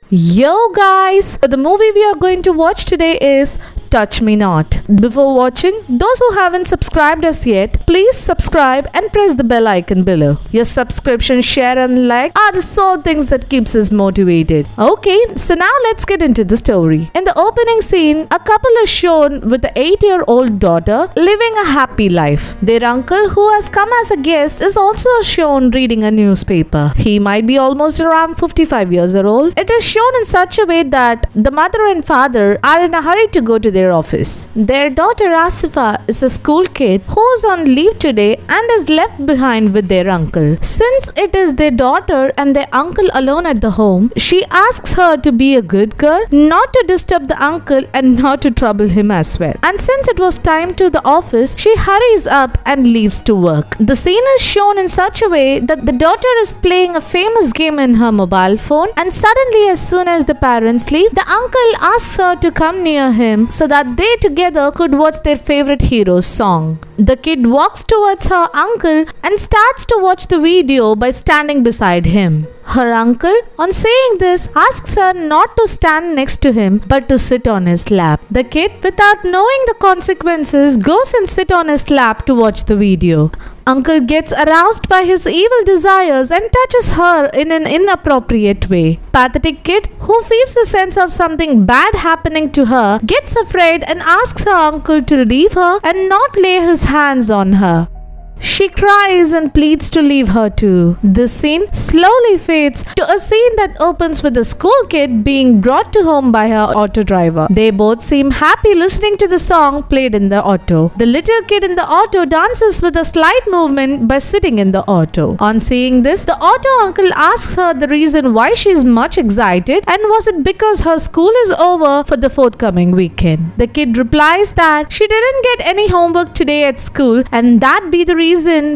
Yo guys, the movie we are going to watch today is Touch Me Not. Before watching, those who haven't subscribed us yet, please subscribe and press the bell icon below. Your subscription, share and like are the sole things that keeps us motivated. Okay, so now let's get into the story. In the opening scene, a couple is shown with the 8-year-old daughter living a happy life. Their uncle, who has come as a guest, is also shown reading a newspaper. He might be almost around 55 years old. It is shown in such a way that the mother and father are in a hurry to go to their office. Their daughter Asifa is a school kid who is on leave today and is left behind with their uncle. Since it is their daughter and their uncle alone at the home, she asks her to be a good girl, not to disturb the uncle and not to trouble him as well. And since it was time to the office, she hurries up and leaves to work. The scene is shown in such a way that the daughter is playing a famous game in her mobile phone, and suddenly, as soon as the parents leave, the uncle asks her to come near him so that they together could watch their favorite hero's song. The kid walks towards her uncle and starts to watch the video by standing beside him. Her uncle, on saying this, asks her not to stand next to him but to sit on his lap. The kid, without knowing the consequences, goes and sits on his lap to watch the video. Uncle gets aroused by his evil desires and touches her in an inappropriate way. Pathetic kid, who feels the sense of something bad happening to her, gets afraid and asks her uncle to leave her and not lay his hands on her. She cries and pleads to leave her too. This scene slowly fades to a scene that opens with a school kid being brought to home by her auto driver. They both seem happy listening to the song played in the auto. The little kid in the auto dances with a slight movement by sitting in the auto. On seeing this, the auto uncle asks her the reason why she is much excited and was it because her school is over for the forthcoming weekend. The kid replies that she didn't get any homework today at school and that be the reason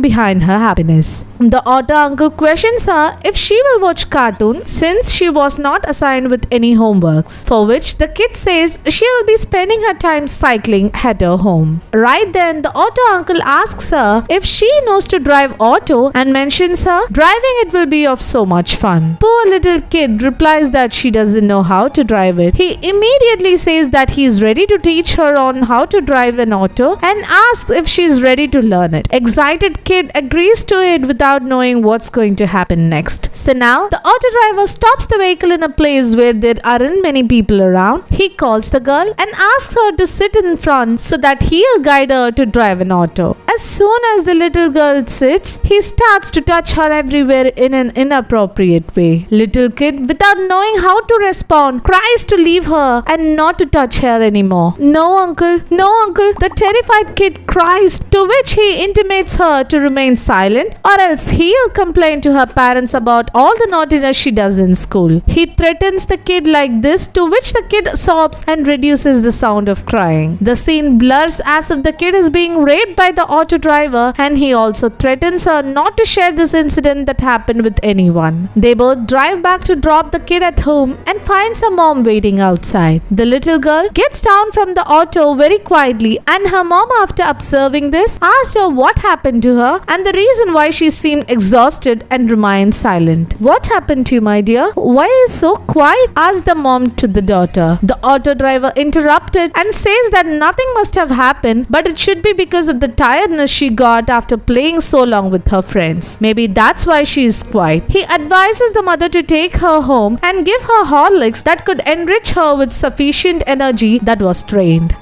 behind her happiness. The auto uncle questions her if she will watch cartoon since she was not assigned with any homeworks, for which the kid says she will be spending her time cycling at her home. Right then, the auto uncle asks her if she knows to drive auto and mentions her driving it will be of so much fun. Poor little kid replies that she doesn't know how to drive it. He immediately says that he is ready to teach her on how to drive an auto and asks if she is ready to learn it. Excited kid agrees to it without knowing what's going to happen next. So now the auto driver stops the vehicle in a place where there aren't many people around. He calls the girl and asks her to sit in front so that he'll guide her to drive an auto. As soon as the little girl sits, he starts to touch her everywhere in an inappropriate way. Little kid, without knowing how to respond, cries to leave her and not to touch her anymore. No uncle, no uncle. The terrified kid cries, to which he intimates her to remain silent or else he'll complain to her parents about all the naughtiness she does in school. He threatens the kid like this, to which the kid sobs and reduces the sound of crying. The scene blurs as if the kid is being raped by the auto driver, and he also threatens her not to share this incident that happened with anyone. They both drive back to drop the kid at home and finds her mom waiting outside. The little girl gets down from the auto very quietly, and her mom, after observing this, asked her what happened to her and the reason why she seemed exhausted and remained silent. What happened to you, my dear? Why are you so quiet? Asked the mom to the daughter. The auto driver interrupted and says that nothing must have happened, but it should be because of the tiredness she got after playing so long with her friends. Maybe that's why she is quiet. He advises the mother to take her home and give her Horlicks that could enrich her with sufficient energy that was drained.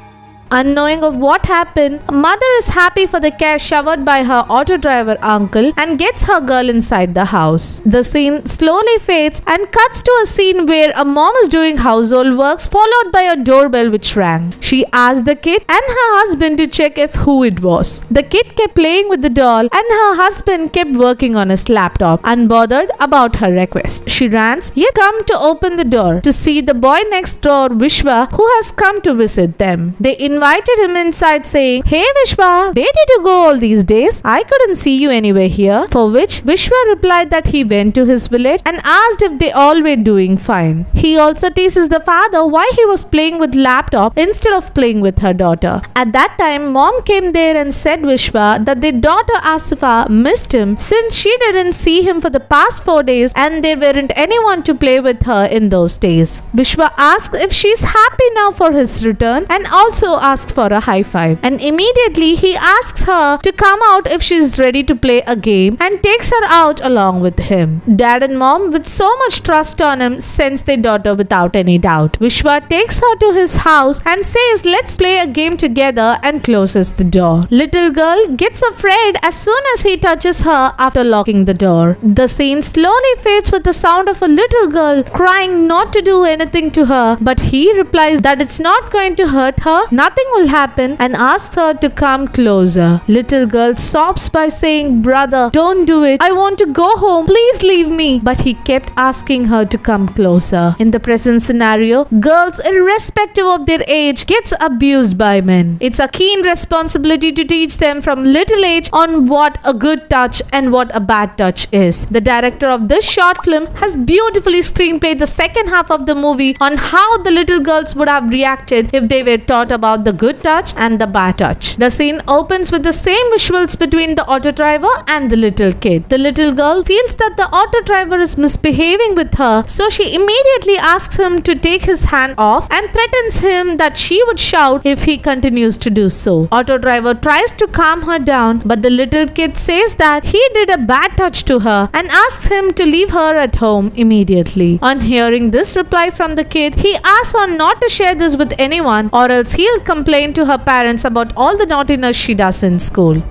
Unknowing of what happened, mother is happy for the care showered by her auto driver uncle and gets her girl inside the house. The scene slowly fades and cuts to a scene where a mom is doing household works followed by a doorbell which rang. She asked the kid and her husband to check if who it was. The kid kept playing with the doll and her husband kept working on his laptop, unbothered about her request. She runs yet come to open the door to see the boy next door, Vishwa, who has come to visit them. They invited him inside saying, "Hey Vishwa, where did you go all these days? I couldn't see you anywhere here." For which Vishwa replied that he went to his village and asked if they all were doing fine. He also teases the father why he was playing with laptop instead of playing with her daughter. At that time, mom came there and said Vishwa that their daughter Asifa missed him since she didn't see him for the past 4 days and there weren't anyone to play with her in those days. Vishwa asks if she's happy now for his return and also asks for a high five. And immediately he asks her to come out if she's ready to play a game and takes her out along with him. Dad and mom, with so much trust on him, sends their daughter without any doubt. Vishwa takes her to his house and says, "Let's play a game together," and closes the door. Little girl gets afraid as soon as he touches her after locking the door. The scene slowly fades with the sound of a little girl crying not to do anything to her, but he replies that it's not going to hurt her, nothing will happen, and asks her to come closer. Little girl sobs by saying, "Brother, don't do it. I want to go home. Please leave me." But he kept asking her to come closer. In the present scenario, girls, irrespective of their age, gets abused by men. It's a keen responsibility to teach them from little age on what a good touch and what a bad touch is. The director of this short film has beautifully screenplayed the second half of the movie on how the little girls would have reacted if they were taught about the good touch and the bad touch. The scene opens with the same visuals between the auto driver and the little kid. The little girl feels that the auto driver is misbehaving with her, so she immediately asks him to take his hand off and threatens him that she would shout if he continues to do so. Auto driver tries to calm her down, but the little kid says that he did a bad touch to her and asks him to leave her at home immediately. On hearing this reply from the kid, he asks her not to share this with anyone or else he'll complain to her parents about all the naughtiness she does in school.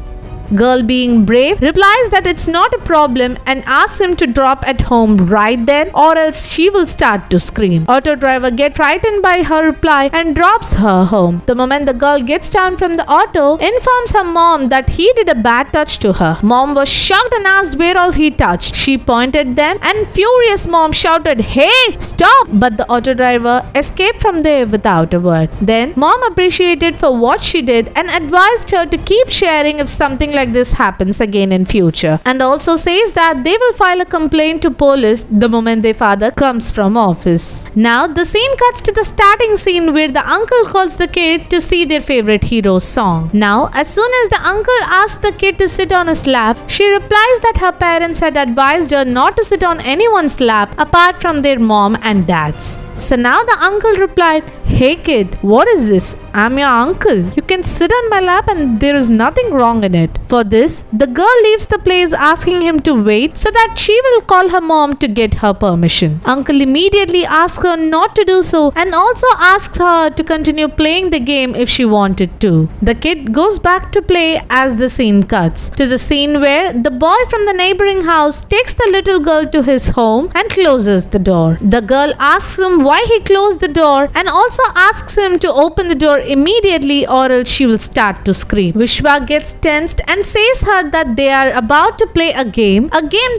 Girl, being brave, replies that it's not a problem and asks him to drop at home right then or else she will start to scream. Auto driver gets frightened by her reply and drops her home. The moment the girl gets down from the auto, informs her mom that he did a bad touch to her. Mom was shocked and asked where all he touched. She pointed them and furious mom shouted, "Hey, stop!" But the auto driver escaped from there without a word. Then mom appreciated for what she did and advised her to keep sharing if something like this happens again in future, and also says that they will file a complaint to police the moment their father comes from office. Now the scene cuts to the starting scene where the uncle calls the kid to see their favorite hero's song. Now as soon as the uncle asks the kid to sit on his lap, she replies that her parents had advised her not to sit on anyone's lap apart from their mom and dad's. So now the uncle replied, "Hey kid, what is this? I'm your uncle. You can sit on my lap and there is nothing wrong in it." For this, the girl leaves the place asking him to wait so that she will call her mom to get her permission. Uncle immediately asks her not to do so and also asks her to continue playing the game if she wanted to. The kid goes back to play as the scene cuts to the scene where the boy from the neighboring house takes the little girl to his home and closes the door. The girl asks him why he closed the door and also asks him to open the door immediately or else she will start to scream. Vishwa gets tensed and says her that they are about to play a game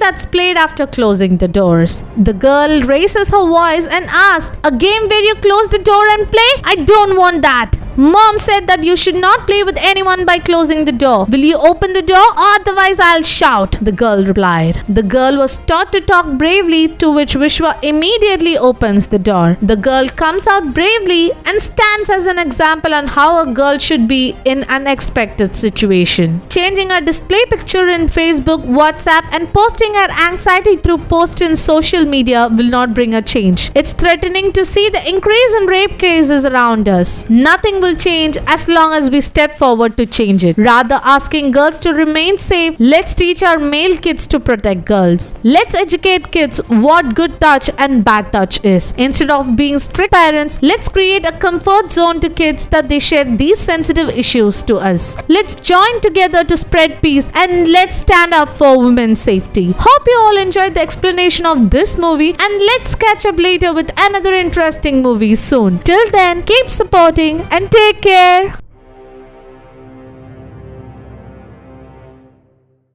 that's played after closing the doors. The girl raises her voice and asks, "A game where you close the door and play? I don't want that. Mom said that you should not play with anyone by closing the door. Will you open the door or otherwise I'll shout?" the girl replied. The girl was taught to talk bravely, to which Vishwa immediately opens the door. The girl comes out bravely and stands as an example on how a girl should be in unexpected situation. Changing her display picture in Facebook, WhatsApp and posting her anxiety through posts in social media will not bring a change. It's threatening to see the increase in rape cases around us. Nothing will change as long as we step forward to change it. Rather asking girls to remain safe, let's teach our male kids to protect girls. Let's educate kids what good touch and bad touch is. Instead of being strict parents, let's create a comfort zone to kids that they share these sensitive issues to us. Let's join together to spread peace and let's stand up for women's safety. Hope you all enjoyed the explanation of this movie and let's catch up later with another interesting movie soon. Till then, keep supporting and take care.